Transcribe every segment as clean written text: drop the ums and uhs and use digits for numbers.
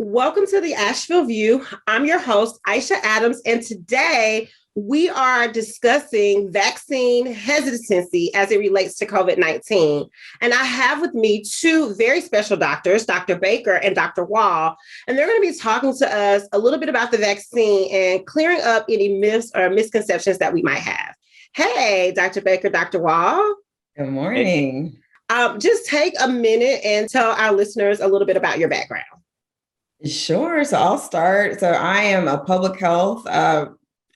Welcome to the Asheville View. I'm your host, Aisha Adams, and today we are discussing vaccine hesitancy as it relates to COVID-19. And I have with me two very special doctors, Dr. Baker and Dr. Wohl, and they're going to be talking to us a little bit about the vaccine and clearing up any myths or misconceptions that we might have. Hey, Dr. Baker, Dr. Wohl. Good morning. Just take a minute and tell our listeners a little bit about your background. Sure. So I'll start. So I am a public health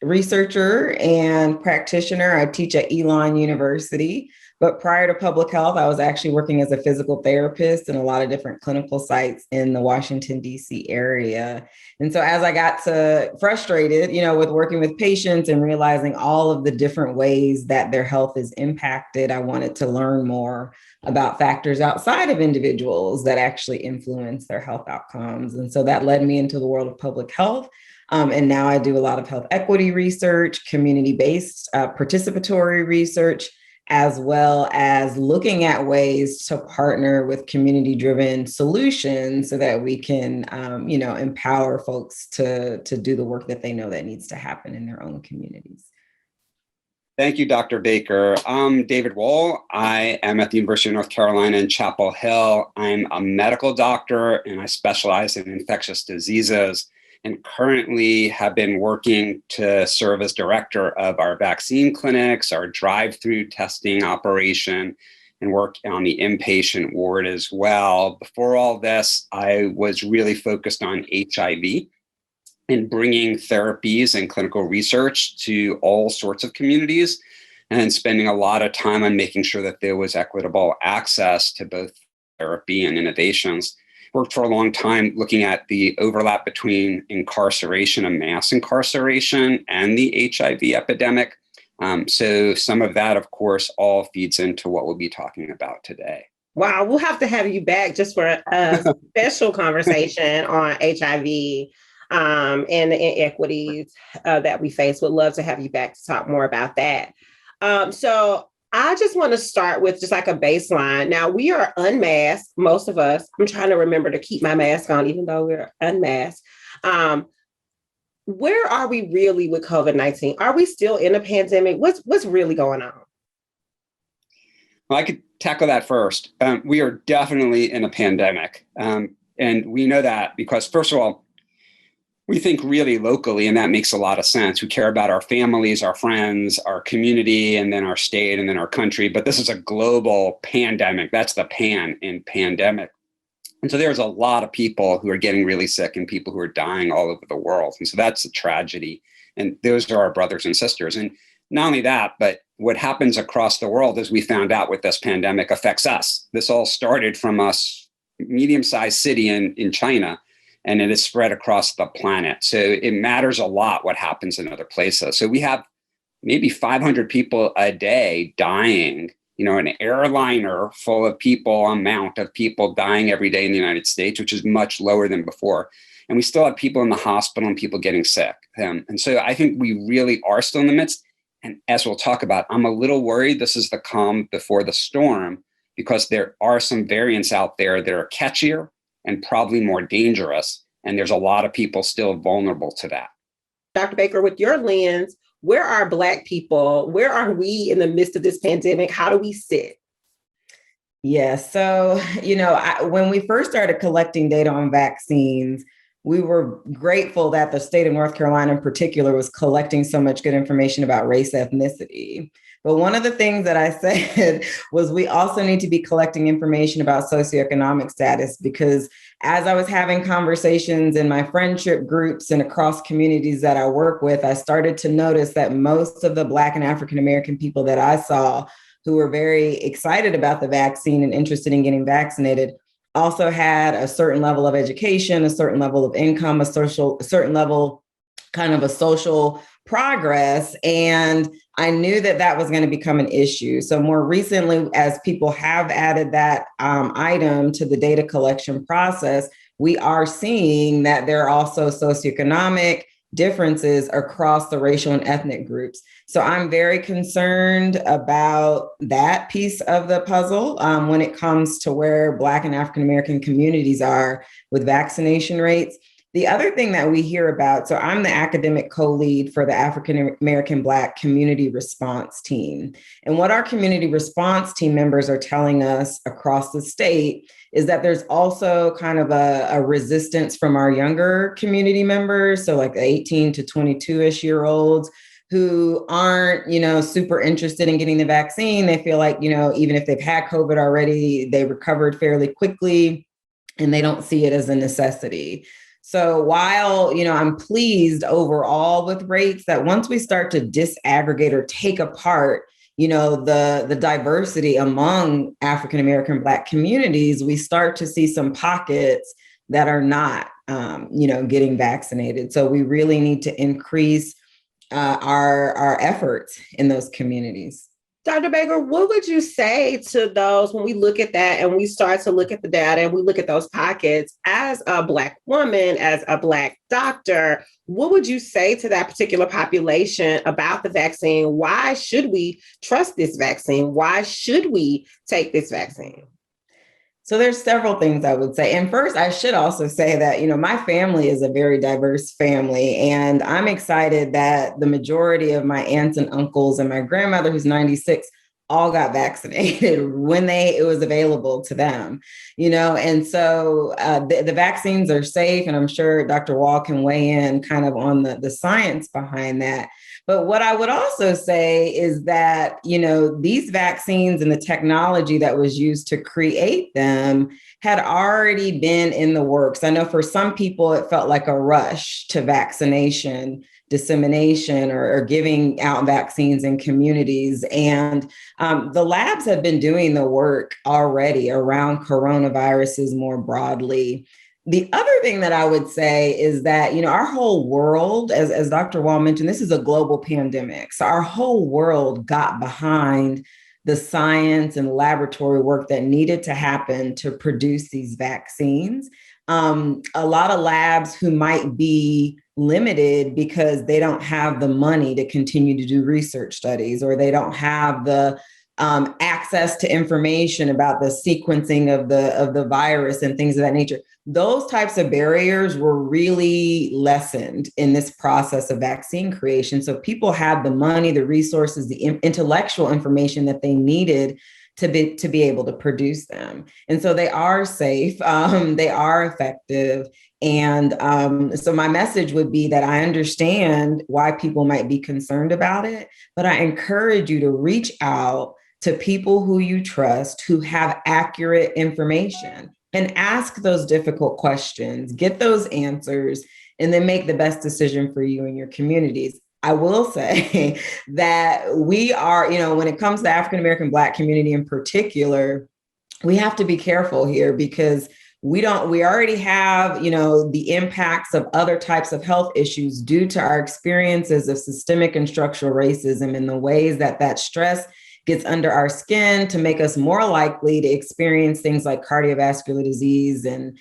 researcher and practitioner. I teach at Elon University. But prior to public health, I was actually working as a physical therapist in a lot of different clinical sites in the Washington, D.C. area. And so as I got frustrated, with working with patients and realizing all of the different ways that their health is impacted, I wanted to learn more about factors outside of individuals that actually influence their health outcomes. And so that led me into the world of public health. And now I do a lot of health equity research, community-based participatory research, as well as looking at ways to partner with community-driven solutions so that we can, empower folks to do the work that they know that needs to happen in their own communities. Thank you, Dr. Baker. I'm David Wohl. I am at the University of North Carolina in Chapel Hill. I'm a medical doctor and I specialize in infectious diseases and currently have been working to serve as director of our vaccine clinics, our drive-through testing operation, and work on the inpatient ward as well. Before all this, I was really focused on HIV and bringing therapies and clinical research to all sorts of communities and spending a lot of time on making sure that there was equitable access to both therapy and innovations. Worked for a long time looking at the overlap between incarceration and mass incarceration and the HIV epidemic. So some of that, of course, all feeds into what we'll be talking about today. Wow, we'll have to have you back just for a special conversation on HIV. And the inequities that we face. Would love to have you back to talk more about that. So I just want to start with just like a baseline. Now we are unmasked, most of us. I'm trying to remember to keep my mask on, even though we're unmasked. Where are we really with COVID-19? Are we still in a pandemic? What's really going on? Well, I could tackle that first. We are definitely in a pandemic. And we know that because, first of all, we think really locally, and that makes a lot of sense. We care about our families, our friends, our community, and then our state, and then our country. But this is a global pandemic. That's the pan in pandemic. And so there's a lot of people who are getting really sick and people who are dying all over the world. And so that's a tragedy. And those are our brothers and sisters. And not only that, but what happens across the world, as we found out with this pandemic, affects us. This all started from a medium-sized city in China, and it is spread across the planet. So it matters a lot what happens in other places. So we have maybe 500 people a day dying, an airliner full of amount of people dying every day in the United States, which is much lower than before. And we still have people in the hospital and people getting sick. And so I think we really are still in the midst. And as we'll talk about, I'm a little worried this is the calm before the storm, because there are some variants out there that are catchier and probably more dangerous. And there's a lot of people still vulnerable to that. Dr. Baker, with your lens, where are Black people? Where are we in the midst of this pandemic? How do we sit? Yeah, so, when we first started collecting data on vaccines, we were grateful that the state of North Carolina in particular was collecting so much good information about race, ethnicity. But one of the things that I said was we also need to be collecting information about socioeconomic status, because as I was having conversations in my friendship groups and across communities that I work with, I started to notice that most of the Black and African-American people that I saw who were very excited about the vaccine and interested in getting vaccinated also had a certain level of education, a certain level of income, a certain level kind of a social progress. And I knew that that was going to become an issue. So more recently, as people have added that item to the data collection process, we are seeing that there are also socioeconomic differences across the racial and ethnic groups. So I'm very concerned about that piece of the puzzle when it comes to where Black and African American communities are with vaccination rates. The other thing that we hear about, so I'm the academic co-lead for the African American Black Community Response Team. And what our community response team members are telling us across the state is that there's also kind of a resistance from our younger community members, so like the 18 to 22-ish year olds, who aren't, super interested in getting the vaccine. They feel like, even if they've had COVID already, they recovered fairly quickly and they don't see it as a necessity. So while, I'm pleased overall with rates, that once we start to disaggregate or take apart, the diversity among African American Black communities, we start to see some pockets that are not, getting vaccinated. So we really need to increase our efforts in those communities. Dr. Baker, what would you say to those when we look at that and we start to look at the data and we look at those pockets as a Black woman, as a Black doctor? What would you say to that particular population about the vaccine? Why should we trust this vaccine? Why should we take this vaccine? So there's several things I would say. And first, I should also say that, my family is a very diverse family. And I'm excited that the majority of my aunts and uncles and my grandmother, who's 96, all got vaccinated when it was available to them, and so the vaccines are safe. And I'm sure Dr. Wohl can weigh in kind of on the science behind that. But what I would also say is that, these vaccines and the technology that was used to create them had already been in the works. I know for some people, it felt like a rush to vaccination dissemination or giving out vaccines in communities. And the labs have been doing the work already around coronaviruses more broadly. The other thing that I would say is that, our whole world, as Dr. Wohl mentioned, this is a global pandemic. So our whole world got behind the science and laboratory work that needed to happen to produce these vaccines. A lot of labs who might be limited because they don't have the money to continue to do research studies, or they don't have the access to information about the sequencing of the virus and things of that nature. Those types of barriers were really lessened in this process of vaccine creation. So people had the money, the resources, the intellectual information that they needed to be able to produce them. And so they are safe, they are effective. And so my message would be that I understand why people might be concerned about it, but I encourage you to reach out to people who you trust, who have accurate information, and ask those difficult questions, get those answers, and then make the best decision for you and your communities. I will say that we are, when it comes to the African American Black community in particular, we have to be careful here because we already have, the impacts of other types of health issues due to our experiences of systemic and structural racism and the ways that stress gets under our skin to make us more likely to experience things like cardiovascular disease and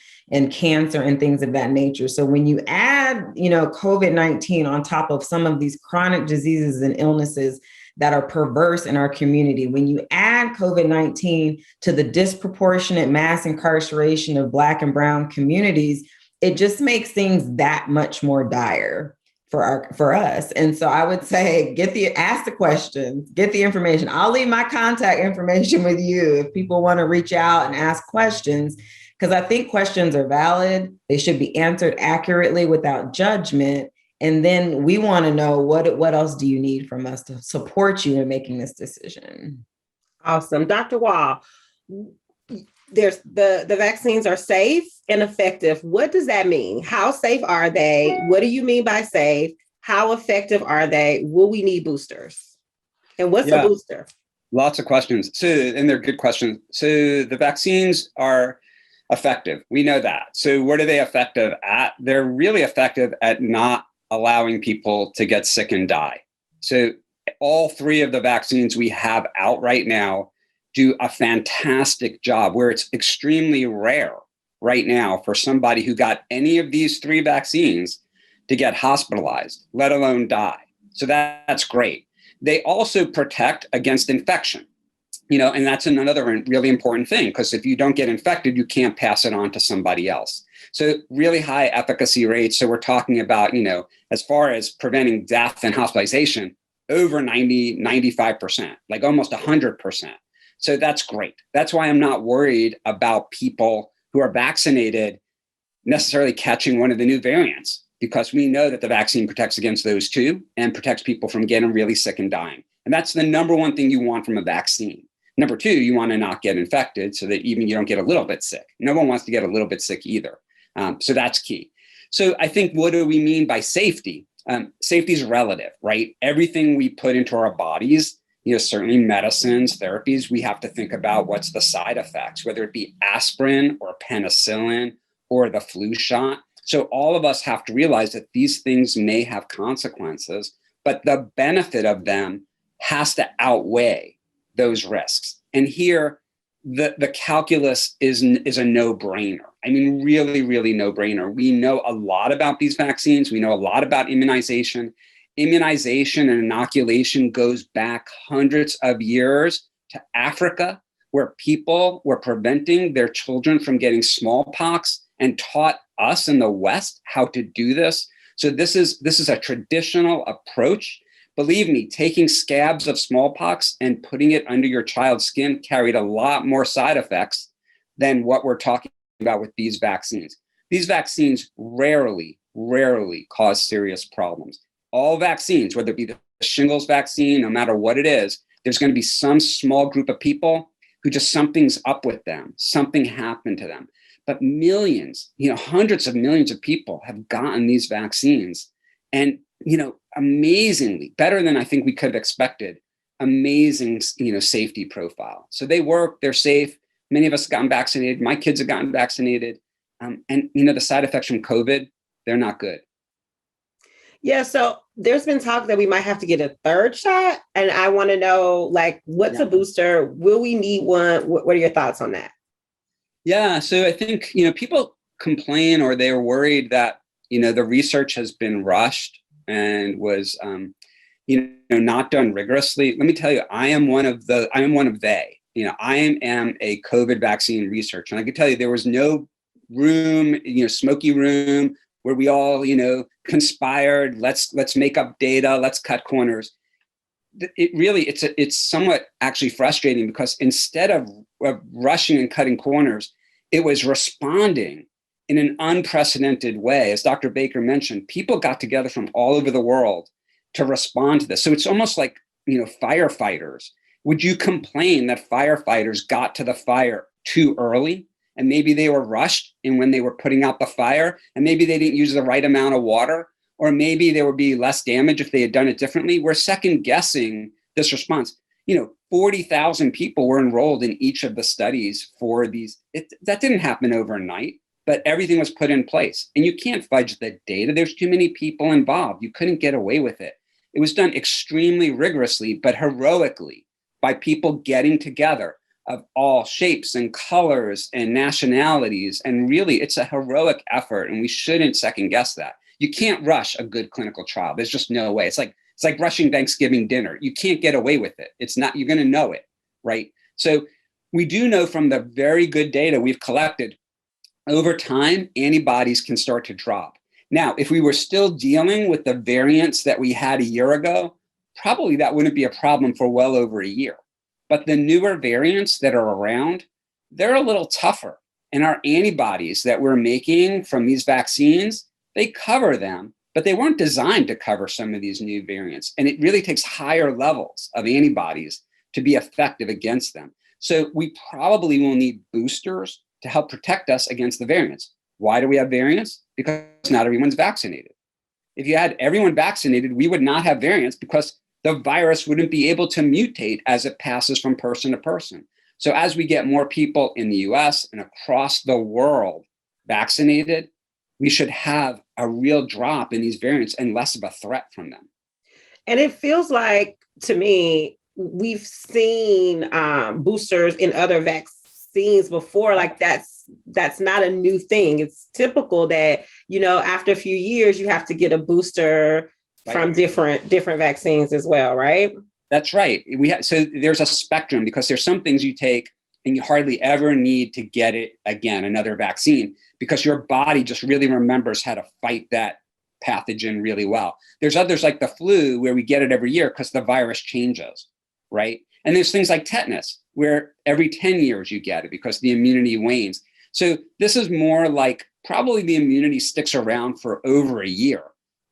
cancer and things of that nature. So when you add, COVID-19 on top of some of these chronic diseases and illnesses that are perverse in our community, when you add COVID-19 to the disproportionate mass incarceration of Black and Brown communities, it just makes things that much more dire for us. And so I would say, ask the questions, get the information. I'll leave my contact information with you if people want to reach out and ask questions, because I think questions are valid. They should be answered accurately without judgment. And then we want to know what else do you need from us to support you in making this decision. Awesome. Dr. Wohl, there's the vaccines are safe and effective. What does that mean? How safe are they? What do you mean by safe? How effective are they? Will we need boosters? And what's a booster? Lots of questions. And they're good questions. So the vaccines are effective. We know that. So what are they effective at? They're really effective at not allowing people to get sick and die. So all three of the vaccines we have out right now do a fantastic job, where it's extremely rare right now for somebody who got any of these three vaccines to get hospitalized, let alone die. So that's great. They also protect against infection, and that's another really important thing, because if you don't get infected, you can't pass it on to somebody else. So really high efficacy rates. So we're talking about, as far as preventing death and hospitalization, over 90, 95%, like almost 100%. So that's great. That's why I'm not worried about people who are vaccinated necessarily catching one of the new variants, because we know that the vaccine protects against those too and protects people from getting really sick and dying. And that's the number one thing you want from a vaccine. Number two, you want to not get infected so that even you don't get a little bit sick. No one wants to get a little bit sick either. So that's key. So I think, what do we mean by safety? Safety is relative, right? Everything we put into our bodies, certainly medicines, therapies, we have to think about what's the side effects, whether it be aspirin or penicillin or the flu shot. So all of us have to realize that these things may have consequences, but the benefit of them has to outweigh those risks. And here, the calculus is a no-brainer. I mean, really, really no-brainer. We know a lot about these vaccines. We know a lot about immunization. Immunization and inoculation goes back hundreds of years to Africa, where people were preventing their children from getting smallpox and taught us in the West how to do this. So this is a traditional approach. Believe me, taking scabs of smallpox and putting it under your child's skin carried a lot more side effects than what we're talking about with these vaccines. These vaccines rarely cause serious problems. All vaccines, whether it be the shingles vaccine, no matter what it is, there's going to be some small group of people who just something's up with them, something happened to them. But millions, hundreds of millions of people have gotten these vaccines, and amazingly, better than I think we could have expected, amazing, safety profile. So they work, they're safe. Many of us have gotten vaccinated. My kids have gotten vaccinated. And the side effects from COVID, they're not good. Yeah, so there's been talk that we might have to get a third shot. And I want to know, what's a booster? Will we need one? What are your thoughts on that? Yeah, so I think, people complain, or they're worried that, the research has been rushed and was, not done rigorously. Let me tell you, I am one of they. I am a COVID vaccine researcher. And I can tell you, there was no room, smoky room where we all, conspired. Let's make up data. Let's cut corners. It's somewhat actually frustrating, because instead of rushing and cutting corners, it was responding in an unprecedented way. As Dr. Baker mentioned, people got together from all over the world to respond to this. So it's almost like, firefighters. Would you complain that firefighters got to the fire too early, and maybe they were rushed in when they were putting out the fire, and maybe they didn't use the right amount of water, or maybe there would be less damage if they had done it differently? We're second guessing this response. 40,000 people were enrolled in each of the studies for these. That didn't happen overnight, but everything was put in place. And you can't fudge the data. There's too many people involved. You couldn't get away with it. It was done extremely rigorously, but heroically, by people getting together of all shapes and colors and nationalities. And really, it's a heroic effort, and we shouldn't second guess that. You can't rush a good clinical trial. There's just no way. It's like rushing Thanksgiving dinner. You can't get away with it. You're going to know it, right? So we do know from the very good data we've collected, over time, antibodies can start to drop. Now, if we were still dealing with the variants that we had a year ago, probably that wouldn't be a problem for well over a year. But the newer variants that are around, they're a little tougher. And our antibodies that we're making from these vaccines, they cover them, but they weren't designed to cover some of these new variants. And it really takes higher levels of antibodies to be effective against them. So we probably will need boosters to help protect us against the variants. Why do we have variants? Because not everyone's vaccinated. If you had everyone vaccinated, we would not have variants, because the virus wouldn't be able to mutate as it passes from person to person. So as we get more people in the US and across the world vaccinated, we should have a real drop in these variants and less of a threat from them. And it feels like, to me, we've seen boosters in other vaccines before. Like that's not a new thing. It's typical that, after a few years, you have to get a booster from different vaccines as well, right? That's right. So there's a spectrum, because there's some things you take and you hardly ever need to get it again, another vaccine, because your body just really remembers how to fight that pathogen really well. There's others like the flu where we get it every year because the virus changes, right? And there's things like tetanus where every 10 years you get it because the immunity wanes. So this is more like probably the immunity sticks around for over a year,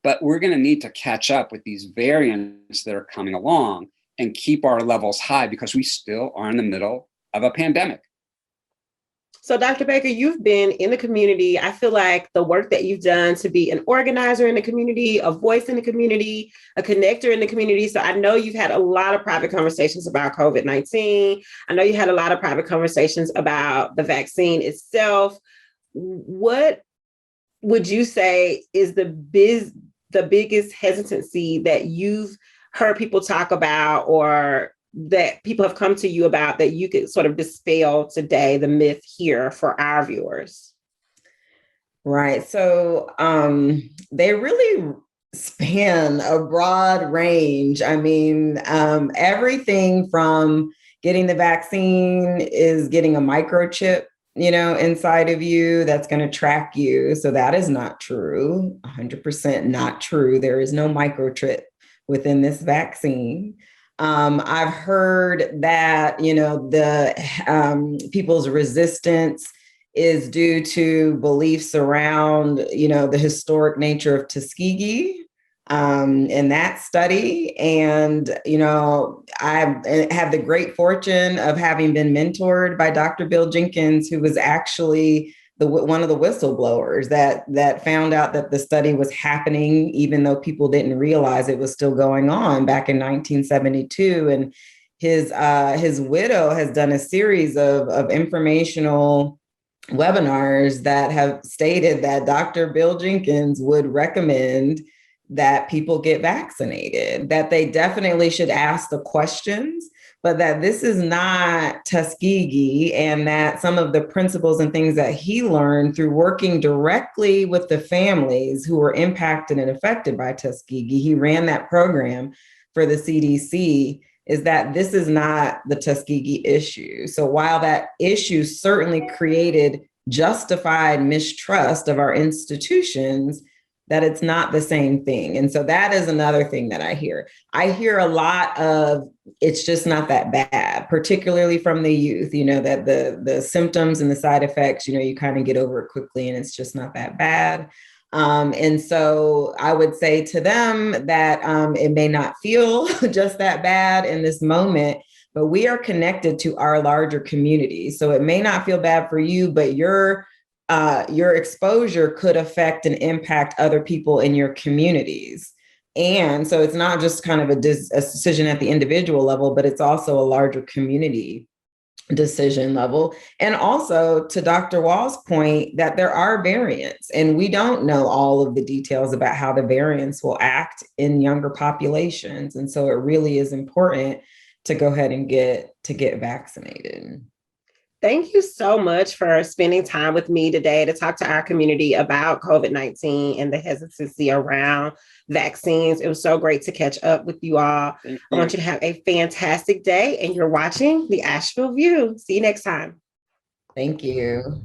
but we're going to need to catch up with these variants that are coming along and keep our levels high because we still are in the middle of a pandemic. So, Dr. Baker, you've been in the community. I feel like the work that you've done to be an organizer in the community, a voice in the community, a connector in the community. So I know you've had a lot of private conversations about COVID-19. I know you had a lot of private conversations about the vaccine itself. What would you say is the biggest hesitancy that you've heard people talk about, or that people have come to you about, that you could sort of dispel today, the myth here for our viewers? Right. So they really span a broad range. I mean, everything from getting the vaccine is getting a microchip, inside of you that's going to track you. So that is not true, 100% not true. There is no microchip within this vaccine. I've heard that, the people's resistance is due to beliefs around, the historic nature of Tuskegee in that study. And, I have the great fortune of having been mentored by Dr. Bill Jenkins, who was actually one of the whistleblowers that found out that the study was happening, even though people didn't realize it was still going on back in 1972. And his widow has done a series of informational webinars that have stated that Dr. Bill Jenkins would recommend that people get vaccinated, that they definitely should ask the questions, but that this is not Tuskegee, and that some of the principles and things that he learned through working directly with the families who were impacted and affected by Tuskegee, he ran that program for the CDC, is that this is not the Tuskegee issue. So while that issue certainly created justified mistrust of our institutions, that it's not the same thing. And so that is another thing that I hear. I hear a lot of, it's just not that bad, particularly from the youth, that the symptoms and the side effects, you kind of get over it quickly and it's just not that bad. And so I would say to them that it may not feel just that bad in this moment, but we are connected to our larger community. So it may not feel bad for you, but your exposure could affect and impact other people in your communities. And so it's not just kind of a decision at the individual level, but it's also a larger community decision level. And also to Dr. Wohl's point that there are variants, and we don't know all of the details about how the variants will act in younger populations. And so it really is important to go ahead and get vaccinated. Thank you so much for spending time with me today to talk to our community about COVID-19 and the hesitancy around vaccines. It was so great to catch up with you all. I want you to have a fantastic day, and you're watching the Asheville View. See you next time. Thank you.